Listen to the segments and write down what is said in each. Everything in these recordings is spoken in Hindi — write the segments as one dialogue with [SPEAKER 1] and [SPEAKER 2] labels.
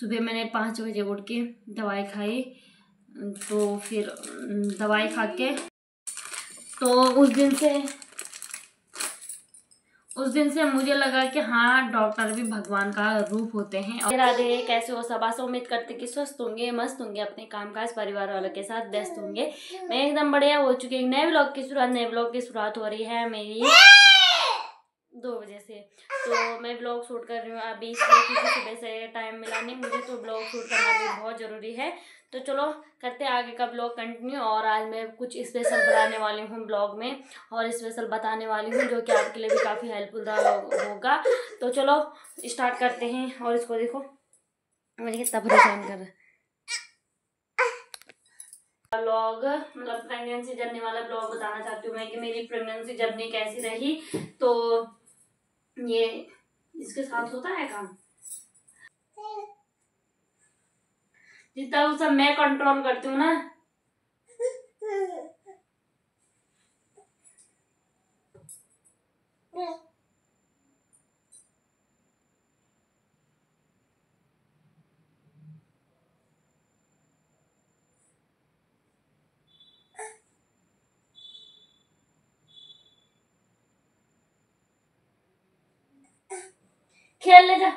[SPEAKER 1] सुबह मैंने 5 बजे उठ के दवाई खाई। तो फिर दवाई खा के तो उस दिन से मुझे लगा कि हाँ, डॉक्टर भी भगवान का रूप होते हैं। और राधे, कैसे हो सब? आशा उम्मीद करते कि स्वस्थ होंगे, मस्त होंगे, अपने कामकाज परिवार वालों के साथ व्यस्त होंगे। मैं एकदम बढ़िया हो चुकी हूँ। नए ब्लॉग की शुरुआत हो रही है मेरी 2 बजे से। तो मैं ब्लॉग शूट कर रही हूँ अभी, इसलिए क्योंकि सुबह से टाइम मिला नहीं मुझे, तो ब्लॉग शूट करना भी बहुत ज़रूरी है। तो चलो करते हैं आगे का ब्लॉग कंटिन्यू। और आज मैं कुछ स्पेशल बनाने वाली हूँ ब्लॉग में, और स्पेशल बताने वाली हूँ जो कि आपके लिए भी काफ़ी हेल्पफुल होगा। तो चलो स्टार्ट करते हैं। और इसको देखो मुझे कितना परेशान कर रहा है। ब्लॉग मतलब प्रेगनेंसी जर्नी वाला ब्लॉग बताना चाहती हूँ मैं कि मेरी प्रेगनेंसी जर्नी कैसी रही। तो ये इसके साथ होता है काम, जितना वो सब मैं कंट्रोल करती हूँ ना। खेल ले जा।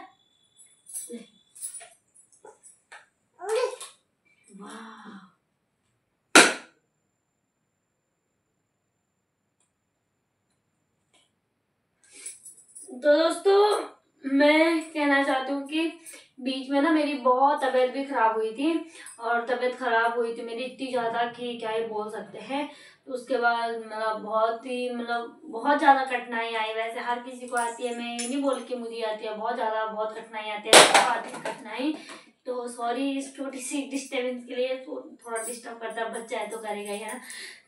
[SPEAKER 1] तो दोस्तों मैं कहना चाहती हूँ कि बीच में ना मेरी बहुत तबीयत भी खराब हुई थी, और तबीयत खराब हुई थी मेरी इतनी ज़्यादा कि क्या ही बोल सकते हैं। तो उसके बाद बहुत ज़्यादा कठिनाई आई। वैसे हर किसी को आती है, मैं ये नहीं बोल के मुझे आती है, बहुत कठिनाई आती है, सबको आती है कठिनाई। तो सॉरी इस छोटी सी डिस्टर्बेंस के लिए। तो थोड़ा डिस्टर्ब करता है, बच्चा है तो करेगा ही, है ना।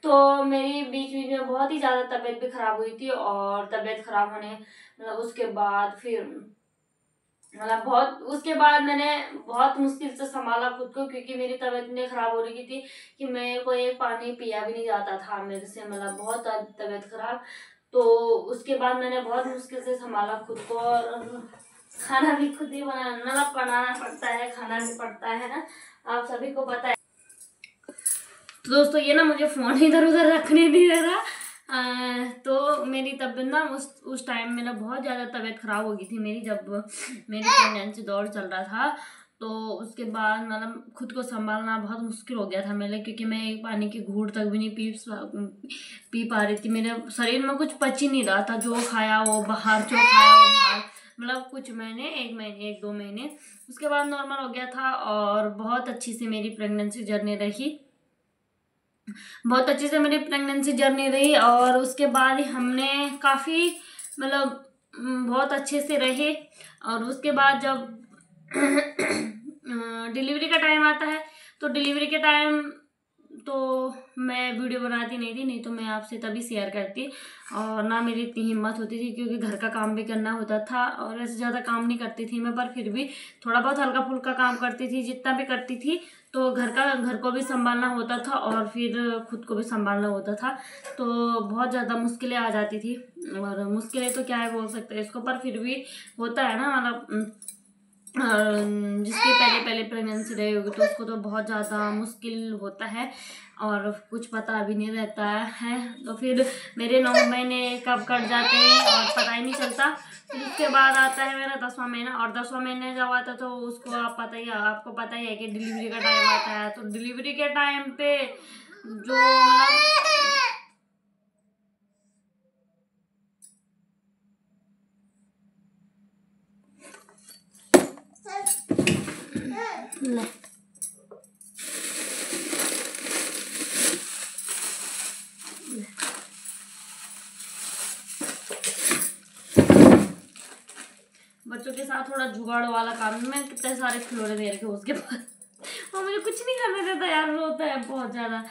[SPEAKER 1] तो मेरी बीच बीच में बहुत ही ज़्यादा तबीयत भी खराब हुई थी, और तबीयत खराब होने उसके बाद फिर उसके बाद मैंने बहुत मुश्किल से संभाला खुद को, क्योंकि मेरी तबीयत इतनी खराब हो रही थी कि मेरे को एक पानी पिया भी नहीं जाता था मेरे से, बहुत तबीयत खराब। तो उसके बाद मैंने बहुत मुश्किल से संभाला खुद को, और खाना भी खुद ही बनाना पड़ता है, खाना भी पड़ता है ना, आप सभी को पता है। तो दोस्तों ये ना मुझे फोन इधर उधर रखने नहीं दे रहा। तो मेरी तबीयत ना उस टाइम में ना बहुत ज़्यादा तबीयत ख़राब हो गई थी मेरी, जब मेरी प्रेगनेंसी दौर चल रहा था। तो उसके बाद खुद को संभालना बहुत मुश्किल हो गया था मेरे लिए, क्योंकि मैं एक पानी की घूंट तक भी नहीं पी पा रही थी। मेरे शरीर में कुछ पच ही नहीं रहा था, जो खाया वो बाहर, जो खाया वो बाहर। कुछ महीने, 1 2 महीने उसके बाद नॉर्मल हो गया था, और बहुत अच्छी से मेरी प्रेगनेंसी जर्नी रही। बहुत अच्छे से मेरी प्रेगनेंसी जर्नी रही, और उसके बाद हमने काफ़ी बहुत अच्छे से रहे। और उसके बाद जब डिलीवरी का टाइम आता है, तो डिलीवरी के टाइम तो मैं वीडियो बनाती नहीं थी, नहीं तो मैं आपसे तभी शेयर करती। और ना मेरी इतनी हिम्मत होती थी, क्योंकि घर का काम भी करना होता था, और ऐसे ज़्यादा काम नहीं करती थी मैं, पर फिर भी थोड़ा बहुत हल्का फुल्का काम करती थी, जितना भी करती थी। तो घर को भी संभालना होता था, और फिर खुद को भी संभालना होता था। तो बहुत ज़्यादा मुश्किलें आ जाती थी, और मुश्किलें तो क्या है बोल सकते हैं इसको, पर फिर भी होता है ना। जिसकी पहले प्रेगनेंसी रही होगी तो उसको तो बहुत ज़्यादा मुश्किल होता है, और कुछ पता भी नहीं रहता है। तो फिर मेरे 9 महीने कब कट जाते हैं और पता ही नहीं चलता। फिर उसके बाद आता है मेरा 10वां महीना, और 10वां महीने जब आता तो उसको आपको पता ही है कि डिलीवरी का टाइम आता है। तो डिलीवरी के टाइम पे जो बच्चों के साथ थोड़ा जुगाड़ वाला काम में कितने सारे खिलौने दे रखे उसके पास, और मुझे कुछ नहीं करने देता यार, रोता है बहुत ज़्यादा।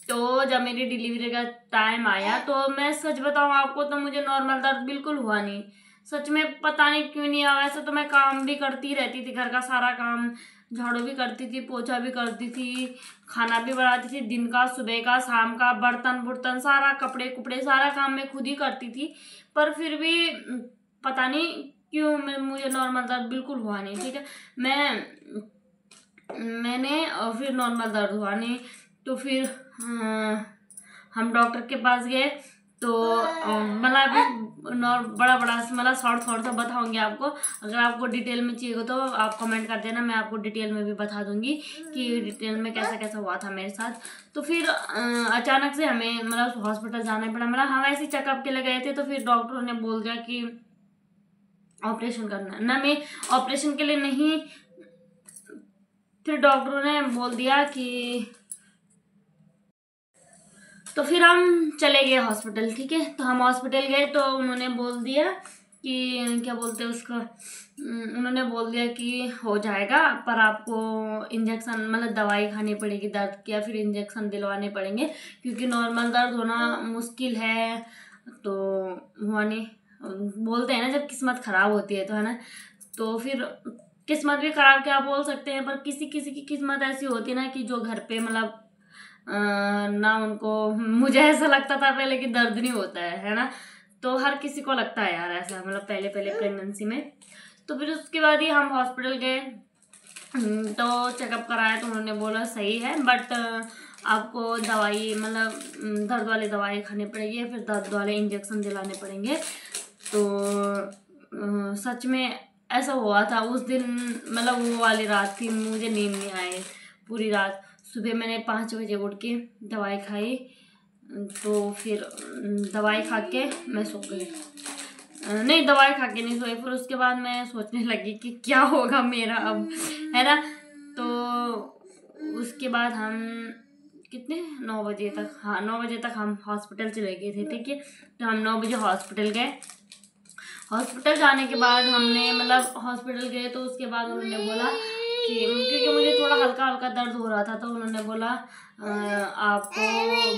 [SPEAKER 1] तो जब मेरी डिलीवरी का टाइम आया, तो मैं सच बताऊँ आपको, तो मुझे नॉर्मल दर्द बिल्कुल हुआ नहीं। सच में पता नहीं क्यों नहीं आया। वैसे तो मैं काम भी करती रहती थी, घर का सारा काम, झाड़ू भी करती थी, पोछा भी करती थी, खाना भी बनाती थी, दिन का, सुबह का, शाम का, बर्तन बुर्तन सारा, कपड़े कुपड़े सारा काम मैं खुद ही करती थी। पर फिर भी पता नहीं क्यों मुझे नॉर्मल दर्द बिल्कुल हुआ नहीं, ठीक है। मैंने फिर नॉर्मल दर्द हुआ नहीं, तो फिर हम डॉक्टर के पास गए। तो मतलब अभी बड़ा मतलब शॉर्ट सा बताऊंगी आपको। अगर आपको डिटेल में चाहिए तो आप कमेंट कर देना, मैं आपको डिटेल में भी बता दूंगी कि डिटेल में कैसा कैसा हुआ था मेरे साथ। तो फिर अचानक से हमें मतलब हॉस्पिटल जाना पड़ा। मतलब हम ऐसे चेकअप के लिए गए थे, तो फिर डॉक्टरों ने बोल दिया कि ऑपरेशन करना है ना। मैं ऑपरेशन के लिए नहीं, फिर डॉक्टरों ने बोल दिया कि, तो फिर हम चले गए हॉस्पिटल, ठीक है। तो हम हॉस्पिटल गए तो उन्होंने बोल दिया कि क्या बोलते हैं उसको, उन्होंने बोल दिया कि हो जाएगा, पर आपको इंजेक्शन मतलब दवाई खानी पड़ेगी दर्द की, या फिर इंजेक्शन दिलवाने पड़ेंगे, क्योंकि नॉर्मल दर्द होना मुश्किल है। तो हुआ नहीं, बोलते हैं ना जब किस्मत खराब होती है तो, है ना। तो फिर किस्मत भी खराब क्या बोल सकते हैं, पर किसी किसी की किस्मत ऐसी होती है ना कि जो घर पे मतलब ना उनको, मुझे ऐसा लगता था पहले कि दर्द नहीं होता है ना। तो हर किसी को लगता है यार ऐसा, मतलब पहले प्रेगनेंसी में। तो फिर उसके बाद ही हम हॉस्पिटल गए, तो चेकअप कराया तो उन्होंने बोला सही है, बट आपको दवाई मतलब दर्द वाली दवाई खानी पड़ेगी, फिर दर्द वाले इंजेक्शन दिलाने पड़ेंगे। तो सच में ऐसा हुआ था उस दिन। मतलब वो वाली रात थी, मुझे नींद नहीं आई पूरी रात। सुबह मैंने 5 बजे उठ के दवाई खाई, तो फिर दवाई खा के मैं सो गई। नहीं, दवाई खा के नहीं सोई, फिर उसके बाद मैं सोचने लगी कि क्या होगा मेरा अब, है ना। तो उसके बाद हम कितने 9 बजे तक, हाँ 9 बजे तक हम हॉस्पिटल चले गए थे, ठीक है। तो हम 9 बजे हॉस्पिटल गए। हॉस्पिटल जाने के बाद हमने मतलब हॉस्पिटल गए, तो उसके बाद उन्होंने बोला कि, क्योंकि मुझे थोड़ा हल्का हल्का दर्द हो रहा था, तो उन्होंने बोला आपको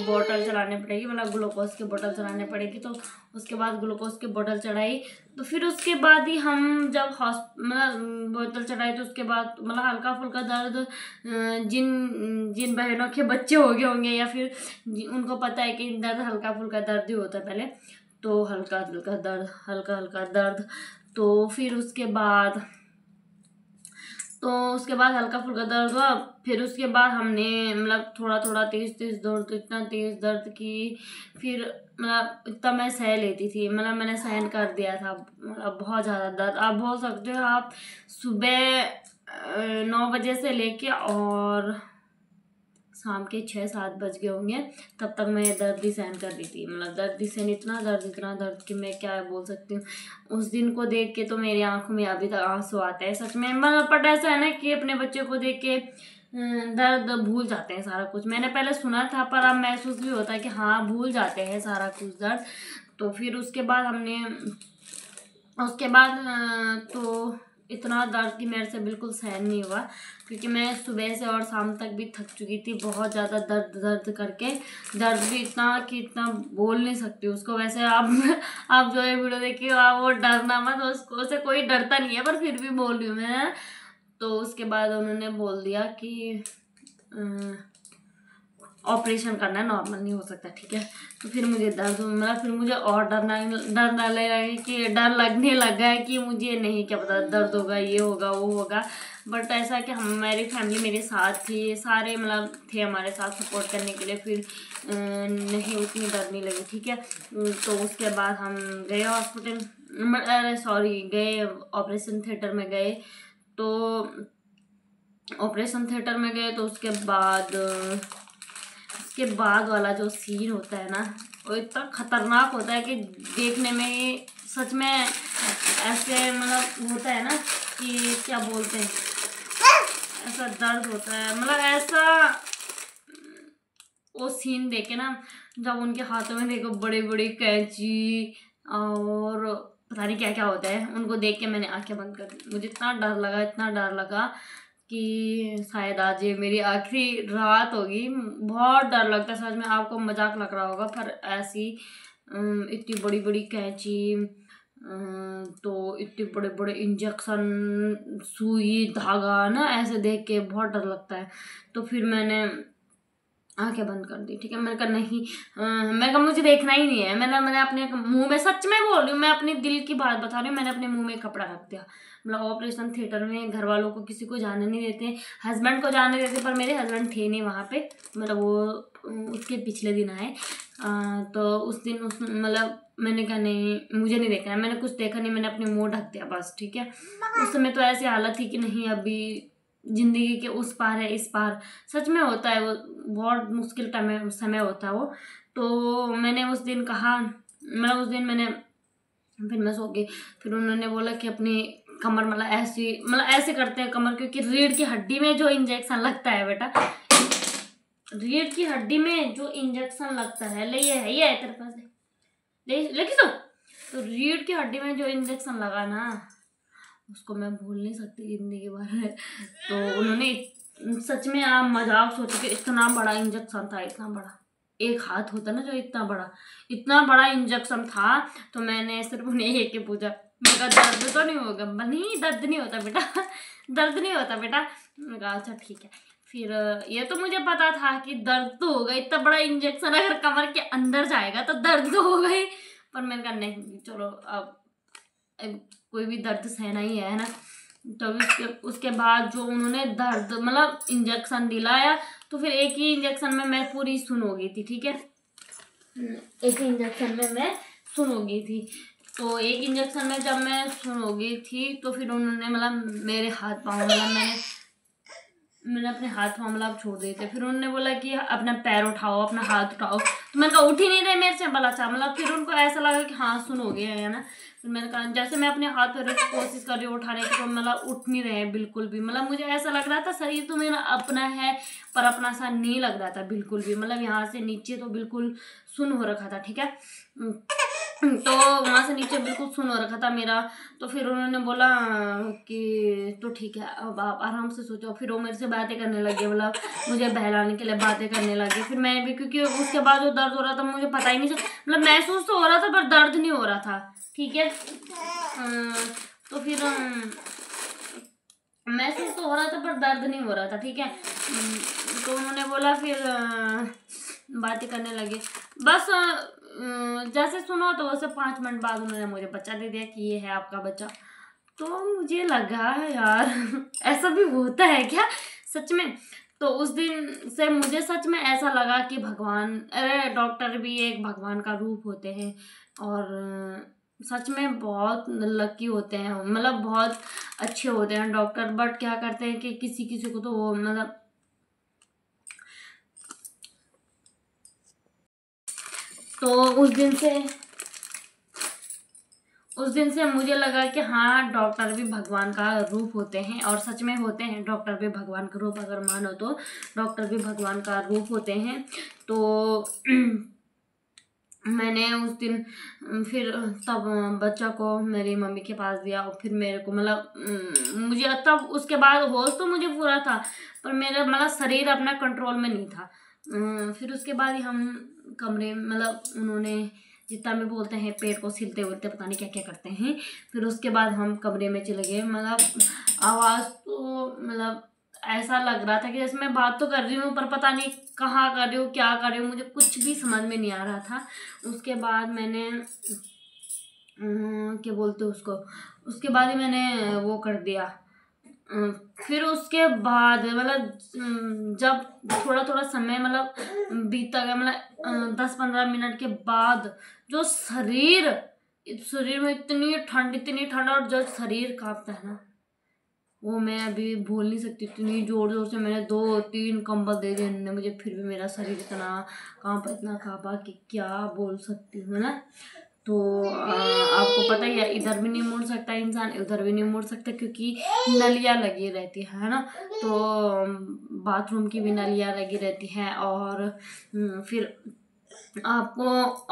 [SPEAKER 1] बोतल चलानी पड़ेगी, मतलब ग्लूकोज की बोतल चलानी पड़ेगी। तो उसके बाद ग्लूकोज की बोतल चढ़ाई। तो फिर उसके बाद ही हम जब मतलब बोतल चढ़ाई, तो उसके बाद मतलब हल्का फुल्का दर्द, जिन बहनों के बच्चे हो गए होंगे या फिर उनको पता है कि दर्द हल्का फुल्का दर्द ही होता है पहले, तो हल्का हल्का दर्द। तो फिर उसके बाद हल्का फुल्का दर्द हुआ। फिर उसके बाद हमने मतलब थोड़ा थोड़ा तेज दर्द, तो इतना तेज दर्द कि फिर मतलब इतना मैं सह लेती थी, मतलब मैंने सहन कर दिया था, मतलब बहुत ज़्यादा दर्द। आप बोल सकते हो आप सुबह 9 बजे से लेके और शाम के 6-7 बज गए होंगे, तब तक मैं दर्द ही सहन कर रही थी। मतलब दर्द ही सहन, इतना दर्द कि मैं क्या बोल सकती हूँ। उस दिन को देख के तो मेरी आंखों में अभी तक आंसू आते हैं सच में। मतलब बट ऐसा है ना कि अपने बच्चे को देख के दर्द भूल जाते हैं सारा कुछ। मैंने पहले सुना था, पर अब महसूस भी होता है कि हाँ भूल जाते हैं सारा कुछ दर्द। तो फिर उसके बाद तो इतना दर्द कि मेरे से बिल्कुल सहन नहीं हुआ, क्योंकि मैं सुबह से और शाम तक भी थक चुकी थी बहुत ज़्यादा दर्द करके। दर्द भी इतना कि इतना बोल नहीं सकती उसको। वैसे आप जो ये वीडियो देखिए आप वो डरना मत, उससे कोई डरता नहीं है, पर फिर भी बोल रही हूँ मैं। तो उसके बाद उन्होंने बोल दिया कि ऑपरेशन करना है, नॉर्मल नहीं हो सकता, ठीक है। तो फिर मुझे दर्द, मतलब फिर मुझे और डर लगने लगा है कि मुझे नहीं क्या पता दर्द होगा, ये होगा वो होगा। बट ऐसा कि हमारी फैमिली मेरे साथ थी, सारे मतलब थे हमारे साथ सपोर्ट करने के लिए। फिर नहीं उतनी दर्द नहीं लगी, ठीक है। तो उसके बाद हम गए गए ऑपरेशन थिएटर में गए। तो ऑपरेशन थिएटर में गए तो उसके बाद वाला जो सीन होता है ना, वो इतना खतरनाक होता है कि देखने में सच में ऐसे मतलब होता है ना कि क्या बोलते हैं, ऐसा दर्द होता है। मतलब ऐसा वो सीन देखे ना, जब उनके हाथों में देखो बड़ी बड़ी कैंची और पता नहीं क्या क्या होता है, उनको देख के मैंने आंखें बंद कर दी। मुझे इतना डर लगा कि शायद आज ये मेरी आखिरी रात होगी। बहुत डर लगता है सच में। आपको मजाक लग रहा होगा, पर ऐसी इतनी बड़ी बड़ी कैंची, तो इतने बड़े बड़े इंजेक्शन, सुई धागा ना, ऐसे देख के बहुत डर लगता है। तो फिर मैंने आंखें बंद कर दी। ठीक है, मैंने कहा नहीं, मैं कहा मुझे देखना ही नहीं है। मैंने अपने मुंह में, सच में बोल रही हूँ, मैं अपने दिल की बात बता रही हूँ, मैंने अपने मुंह में कपड़ा रख दिया। मतलब ऑपरेशन थिएटर में घर वालों को किसी को जाने नहीं देते, हस्बैंड को जाने देते, पर मेरे हस्बैंड थे नहीं वहाँ पे, मतलब वो उसके पिछले दिन आए। तो उस दिन मतलब मैंने कहा नहीं, मुझे नहीं देखना है। मैंने कुछ देखा नहीं, मैंने अपने मुंह ढक दिया बस। ठीक है, उस समय तो ऐसी हालत थी कि नहीं, अभी जिंदगी के उस पार है इस पार। सच में होता है वो, बहुत मुश्किल टाइम समय होता है वो। तो मैंने उस दिन कहा, मतलब उस दिन मैंने, फिर मैं सो गई। फिर उन्होंने बोला कि अपनी कमर, मतलब ऐसे करते हैं कमर, क्योंकि रीढ़ की हड्डी में जो इंजेक्शन लगता है बेटा, रीढ़ की हड्डी में जो इंजेक्शन लगता है, ले ये है तेरे पास, लेके सो। तो रीढ़ की हड्डी में जो इंजेक्शन लगा ना, उसको मैं भूल नहीं सकती जिंदगी भर। तो उन्होंने, सच में आप मजाक सोचो कि इतना बड़ा इंजेक्शन था, इतना बड़ा, एक हाथ होता ना जो, इतना बड़ा इंजेक्शन था। तो मैंने सिर्फ उन्हें एक ही पूछा, मेरा दर्द तो नहीं होगा? नहीं, दर्द नहीं होता बेटा, दर्द नहीं होता बेटा। मैंने कहा अच्छा ठीक है। फिर ये तो मुझे पता था कि दर्द तो होगा, इतना बड़ा इंजेक्शन अगर कमर के अंदर जाएगा तो दर्द तो होगा ही। पर मैंने कहा नहीं, चलो अब कोई भी दर्द सहना ही है ना। तो उसके बाद जो उन्होंने दर्द, मतलब इंजेक्शन दिलाया, तो फिर एक ही इंजेक्शन में मैं पूरी सुन हो गई थी। ठीक है, एक ही इंजेक्शन में मैं सुन हो गई थी। तो एक इंजेक्शन में जब मैं सुन हो गई थी, तो फिर उन्होंने मतलब मेरे हाथ पाँव, मतलब मैंने अपने हाथ पाँव मतलब छोड़ दिए थे। फिर उन्होंने बोला कि अपना पैर उठाओ, अपना हाथ उठाओ। तो मैंने कहा उठ ही नहीं रहे मेरे से, भला अच्छा, मतलब फिर उनको ऐसा लगा कि हाँ सुन हो गया है ना। फिर मैंने कहा, जैसे मैं अपने हाथ पैर की कोशिश कर रही हूँ उठाने की, तो मतलब उठ नहीं रहे हैं बिल्कुल भी। मतलब मुझे ऐसा लग रहा था शरीर तो मेरा अपना है, पर अपना सा नहीं लग रहा था बिल्कुल भी। मतलब यहाँ से नीचे तो बिल्कुल सुन हो रखा था। ठीक है, तो वहाँ से नीचे बिल्कुल सुन हो रखा था मेरा। तो फिर उन्होंने बोला कि तो ठीक है, अब आप आराम से सोचो। फिर वो मेरे से बातें करने लगे, मतलब मुझे बहलाने के लिए बातें करने लगे। फिर मैं भी, क्योंकि उसके बाद जो दर्द हो रहा था मुझे पता ही नहीं था, मतलब महसूस तो हो रहा था पर दर्द नहीं हो रहा था। ठीक है, तो फिर महसूस तो हो रहा था पर दर्द नहीं हो रहा था। ठीक है, तो उन्होंने बोला, फिर बातें करने लगे बस। जैसे सुनो तो वैसे 5 मिनट बाद उन्होंने मुझे बच्चा दे दिया कि ये है आपका बच्चा। तो मुझे लगा यार ऐसा भी होता है क्या सच में। तो उस दिन से मुझे सच में ऐसा लगा कि भगवान, अरे डॉक्टर भी एक भगवान का रूप होते हैं। और सच में बहुत लकी होते हैं, मतलब बहुत अच्छे होते हैं डॉक्टर। बट क्या करते हैं कि किसी किसी को तो वो, मतलब तो उस दिन से मुझे लगा कि हाँ डॉक्टर भी भगवान का रूप होते हैं। और सच में होते हैं, डॉक्टर भी भगवान का रूप, अगर मानो तो डॉक्टर भी भगवान का रूप होते हैं। तो मैंने उस दिन फिर तब बच्चा को मेरी मम्मी के पास दिया। और फिर मेरे को मतलब मुझे तब उसके बाद होश तो मुझे पूरा था, पर मेरा मतलब शरीर अपना कंट्रोल में नहीं था। फिर उसके बाद ही हम कमरे, मतलब उन्होंने जितना भी बोलते हैं पेट को सिलते उलते पता नहीं क्या क्या करते हैं। फिर उसके बाद हम कमरे में चले गए। मतलब आवाज़ तो मतलब ऐसा लग रहा था कि जैसे मैं बात तो कर रही हूँ पर पता नहीं कहाँ कर रही हूँ, क्या कर रही हूँ, मुझे कुछ भी समझ में नहीं आ रहा था। उसके बाद मैंने क्या बोलते उसको, उसके बाद ही मैंने वो कर दिया। फिर उसके बाद मतलब जब थोड़ा थोड़ा समय मतलब बीता गया, मतलब 10-15 मिनट के बाद जो शरीर में इतनी ठंड और जो शरीर कांपता है ना, वो मैं अभी भूल नहीं सकती। इतनी जोर जोर से मैंने 2-3 कंबल दे दिए उन्होंने मुझे, फिर भी मेरा शरीर इतना कांपा कि क्या बोल सकती हूँ ना। तो आपको पता ही है, इधर भी नहीं मुड़ सकता इंसान, उधर भी नहीं मुड़ सकता, क्योंकि नलियाँ लगी रहती है ना। तो बाथरूम की भी नलियाँ लगी रहती है। और फिर आपको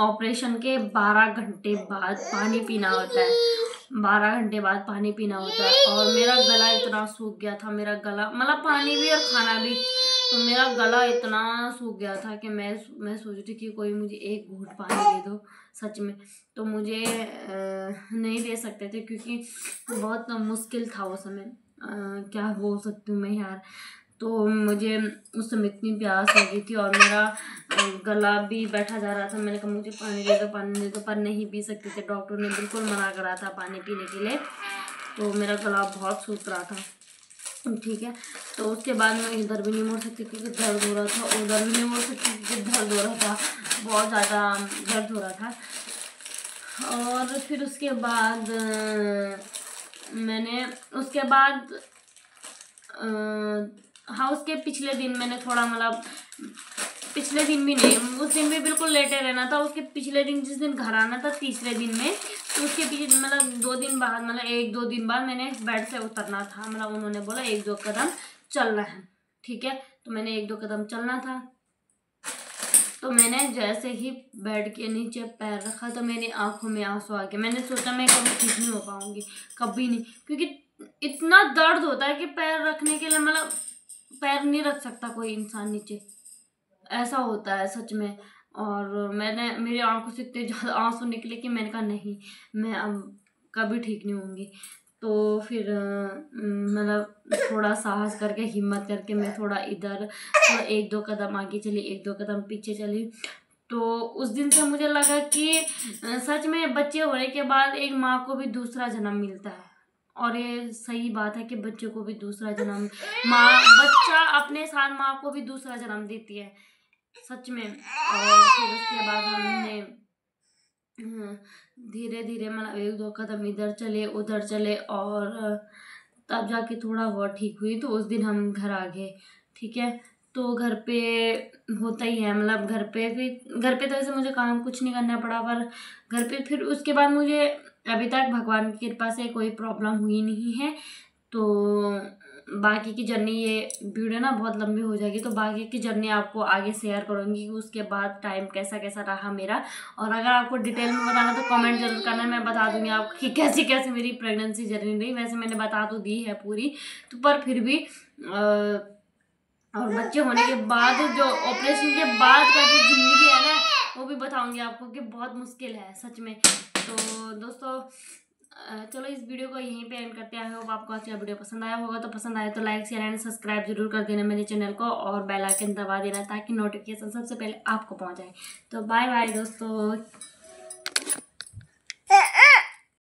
[SPEAKER 1] ऑपरेशन के 12 घंटे बाद पानी पीना होता है, 12 घंटे बाद पानी पीना होता है। और मेरा गला इतना सूख गया था, मेरा गला मतलब पानी भी और खाना भी, तो मेरा गला इतना सूख गया था कि मैं सोच रही थी कि कोई मुझे एक घूंट पानी दे दो सच में। तो मुझे नहीं दे सकते थे, क्योंकि बहुत मुश्किल था वो समय। क्या बोल सकती हूँ मैं यार। तो मुझे उस समय इतनी प्यास लगी थी और मेरा गला भी बैठा जा रहा था। मैंने कहा मुझे पानी दे दो, पानी दे दो, पर नहीं पी सकती थी। डॉक्टर ने बिल्कुल मना करा था पानी पीने के लिए। तो मेरा गला बहुत सूख रहा था। ठीक है, तो उसके बाद मैं इधर भी नहीं मुड़ सकती क्योंकि दर्द हो रहा था, उधर भी नहीं मुड़ सकती क्योंकि दर्द हो रहा था, बहुत ज़्यादा दर्द हो रहा था। और फिर उसके बाद मैंने उसके बाद हाँ, उसके पिछले दिन मैंने थोड़ा मतलब पिछले दिन भी नहीं, उस दिन भी बिल्कुल लेटे रहना था। उसके पिछले दिन जिस दिन घर आना था तीसरे दिन में, तो उसके पीछे मतलब 2 दिन बाद, मतलब 1-2 दिन बाद मैंने बेड से उतरना था। मतलब उन्होंने बोला 1-2 कदम चलना है। ठीक है, तो मैंने 1-2 कदम चलना था। तो मैंने जैसे ही बेड के नीचे पैर रखा तो मेरी आंखों में आंसू आ गए। मैंने सोचा मैं कभी ठीक नहीं हो पाऊंगी, कभी नहीं, क्योंकि इतना दर्द होता है कि पैर रखने के लिए मतलब पैर नहीं रख सकता कोई इंसान नीचे, ऐसा होता है सच में। और मैंने मेरी आंखों से इतने ज़्यादा आंसू निकले कि मैंने कहा नहीं, मैं अब कभी ठीक नहीं होंगी। तो फिर मतलब थोड़ा साहस करके, हिम्मत करके मैं थोड़ा इधर 1-2 कदम आगे चली, 1-2 कदम पीछे चली। तो उस दिन से मुझे लगा कि सच में बच्चे होने के बाद एक माँ को भी दूसरा जन्म मिलता है। और ये सही बात है कि बच्चे को भी दूसरा जन्म, बच्चा अपने साथ माँ को भी दूसरा जन्म देती है, सच में। और फिर उसके बाद हमने धीरे धीरे मतलब 1-2 कदम इधर चले उधर चले और तब जाके थोड़ा बहुत ठीक हुई। तो उस दिन हम घर आ गए। ठीक है, तो घर पे होता ही है, मतलब घर पे तो ऐसे मुझे काम कुछ नहीं करना पड़ा, पर घर पे फिर उसके बाद मुझे अभी तक भगवान की कृपा से कोई प्रॉब्लम हुई नहीं है। तो बाकी की जर्नी, ये वीडियो ना बहुत लंबी हो जाएगी, तो बाकी की जर्नी आपको आगे शेयर करूँगी कि उसके बाद टाइम कैसा कैसा रहा मेरा। और अगर आपको डिटेल में बताना तो कमेंट जरूर करना, मैं बता दूँगी आपको कि कैसी कैसी मेरी प्रेगनेंसी जर्नी रही। वैसे मैंने बता तो दी है पूरी, तो पर फिर भी और बच्चे होने के बाद जो ऑपरेशन के बाद का जो ज़िंदगी है ना, वो भी बताऊँगी आपको कि बहुत मुश्किल है सच में। तो दोस्तों चलो इस वीडियो को यहीं पे एंड करते हैं। आई होप आपको आज का वीडियो पसंद आया होगा। तो पसंद आए तो लाइक शेयर एंड सब्सक्राइब जरूर कर देना मेरे चैनल को, और बेल आइकन दबा देना ताकि नोटिफिकेशन सबसे पहले आपको पहुंच जाए। तो बाय बाय दोस्तों।